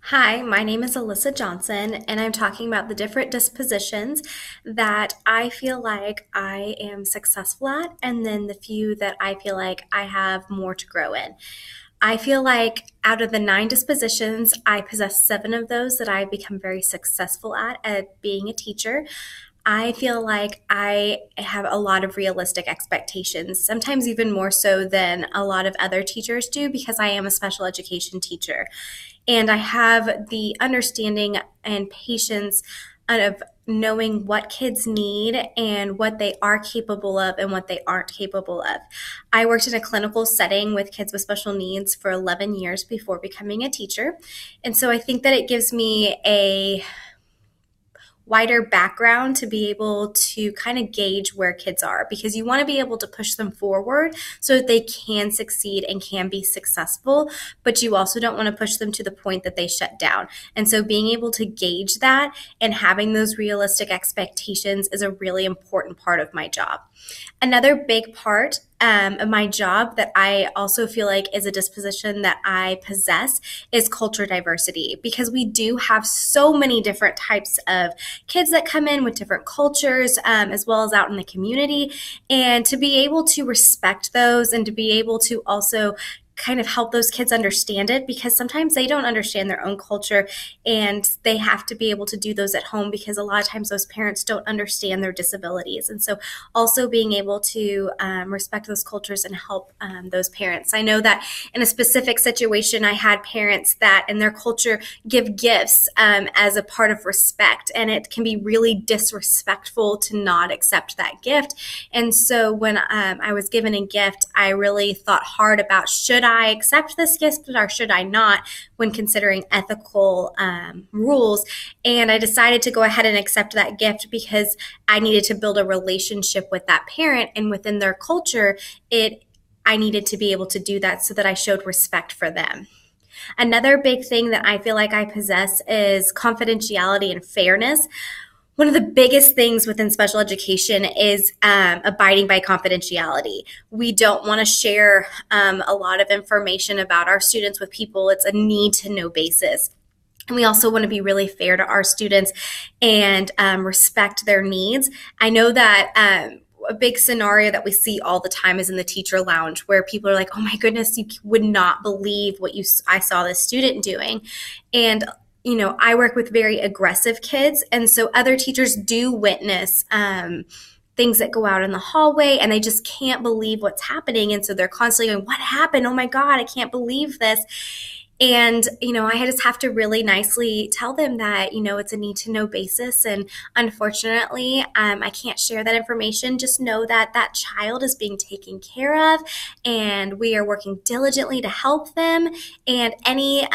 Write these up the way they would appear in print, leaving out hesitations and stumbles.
Hi, my name is Alyssa Johnson, and I'm talking about the different dispositions that I feel like I am successful at, and then the few that I feel like I have more to grow in. I feel like out of the nine dispositions, I possess seven of those that I've become very successful at being a teacher. I feel like I have a lot of realistic expectations, sometimes even more so than a lot of other teachers do because I am a special education teacher. And I have the understanding and patience of knowing what kids need and what they are capable of and what they aren't capable of. I worked in a clinical setting with kids with special needs for 11 years before becoming a teacher. And so I think that it gives me a wider background to be able to kind of gauge where kids are because you want to be able to push them forward so that they can succeed and can be successful, but you also don't want to push them to the point that they shut down. And so being able to gauge that and having those realistic expectations is a really important part of my job. Another big part of my job that I also feel like is a disposition that I possess is culture diversity because we do have so many different types of kids that come in with different cultures as well as out in the community. And to be able to respect those and to be able to also kind of help those kids understand it because sometimes they don't understand their own culture and they have to be able to do those at home because a lot of times those parents don't understand their disabilities. And so also being able to respect those cultures and help those parents. I know that in a specific situation, I had parents that in their culture give gifts as a part of respect, and it can be really disrespectful to not accept that gift. And so when I was given a gift, I really thought hard about should I accept this gift or should I not when considering ethical rules. And I decided to go ahead and accept that gift because I needed to build a relationship with that parent, and within their culture, I needed to be able to do that so that I showed respect for them. Another big thing that I feel like I possess is confidentiality and fairness. One of the biggest things within special education is abiding by confidentiality. We don't want to share a lot of information about our students with people. It's a need to know basis. And we also want to be really fair to our students and respect their needs. I know that a big scenario that we see all the time is in the teacher lounge where people are like, oh my goodness, you would not believe what I saw this student doing. And I work with very aggressive kids, and so other teachers do witness things that go out in the hallway, and they just can't believe what's happening. And so they're constantly going, what happened? Oh my God, I can't believe this. And, I just have to really nicely tell them that, it's a need to know basis. And unfortunately, I can't share that information. Just know that that child is being taken care of and we are working diligently to help them. And any,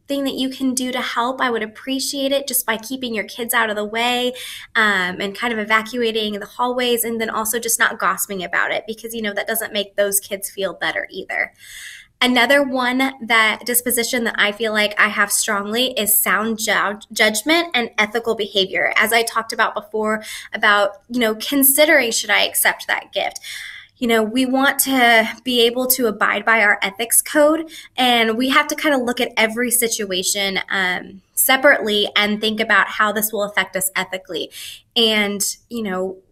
thing that you can do to help, I would appreciate it just by keeping your kids out of the way and kind of evacuating the hallways, and then also just not gossiping about it because, that doesn't make those kids feel better either. Another one that disposition that I feel like I have strongly is sound judgment and ethical behavior. As I talked about before about, considering should I accept that gift. We want to be able to abide by our ethics code, and we have to kind of look at every situation separately and think about how this will affect us ethically. And,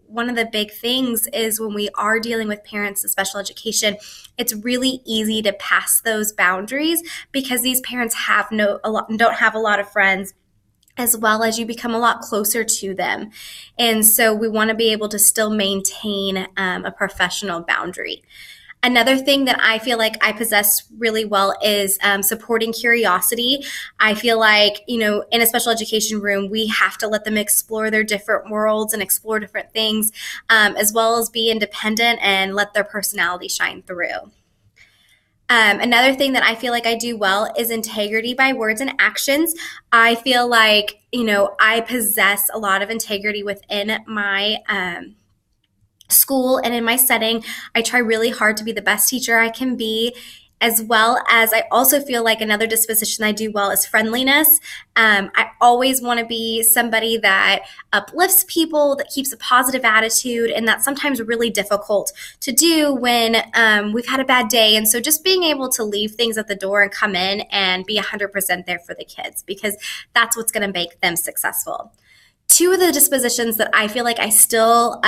one of the big things is when we are dealing with parents in special education, it's really easy to pass those boundaries because these parents don't have a lot of friends, as well as you become a lot closer to them. And so we want to be able to still maintain a professional boundary. Another thing that I feel like I possess really well is supporting curiosity. I feel like, in a special education room, we have to let them explore their different worlds and explore different things, as well as be independent and let their personality shine through. Another thing that I feel like I do well is integrity by words and actions. I feel like, I possess a lot of integrity within my school and in my setting. I try really hard to be the best teacher I can be. as well as I also feel like another disposition I do well is friendliness. I always want to be somebody that uplifts people, that keeps a positive attitude, and that's sometimes really difficult to do when we've had a bad day. And so just being able to leave things at the door and come in and be 100% there for the kids, because that's what's going to make them successful. Two of the dispositions that I feel like I still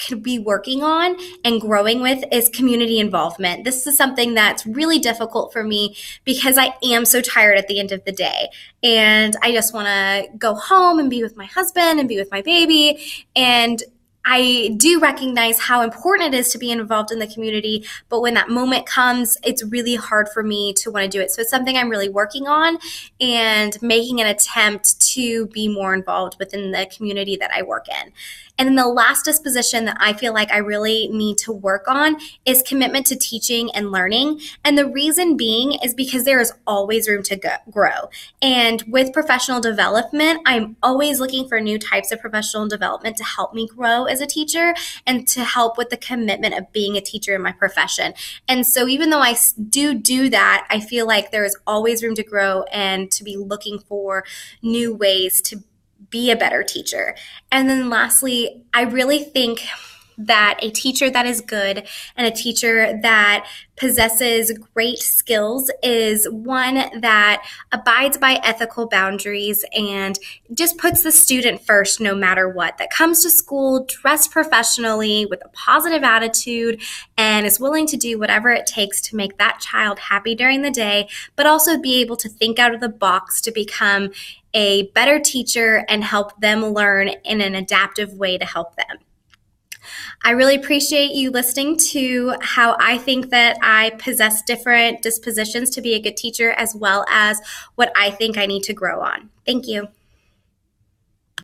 could be working on and growing with is community involvement. This is something that's really difficult for me because I am so tired at the end of the day. And I just want to go home and be with my husband and be with my baby. And I do recognize how important it is to be involved in the community, but when that moment comes, it's really hard for me to want to do it. So it's something I'm really working on and making an attempt to be more involved within the community that I work in. And then the last disposition that I feel like I really need to work on is commitment to teaching and learning. And the reason being is because there is always room to grow. And with professional development, I'm always looking for new types of professional development to help me grow as a teacher and to help with the commitment of being a teacher in my profession. And so even though I do that, I feel like there is always room to grow and to be looking for new ways to be a better teacher. And then lastly, I really think that a teacher that is good and a teacher that possesses great skills is one that abides by ethical boundaries and just puts the student first no matter what, that comes to school dressed professionally with a positive attitude and is willing to do whatever it takes to make that child happy during the day, but also be able to think out of the box to become a better teacher and help them learn in an adaptive way to help them. I really appreciate you listening to how I think that I possess different dispositions to be a good teacher, as well as what I think I need to grow on. Thank you.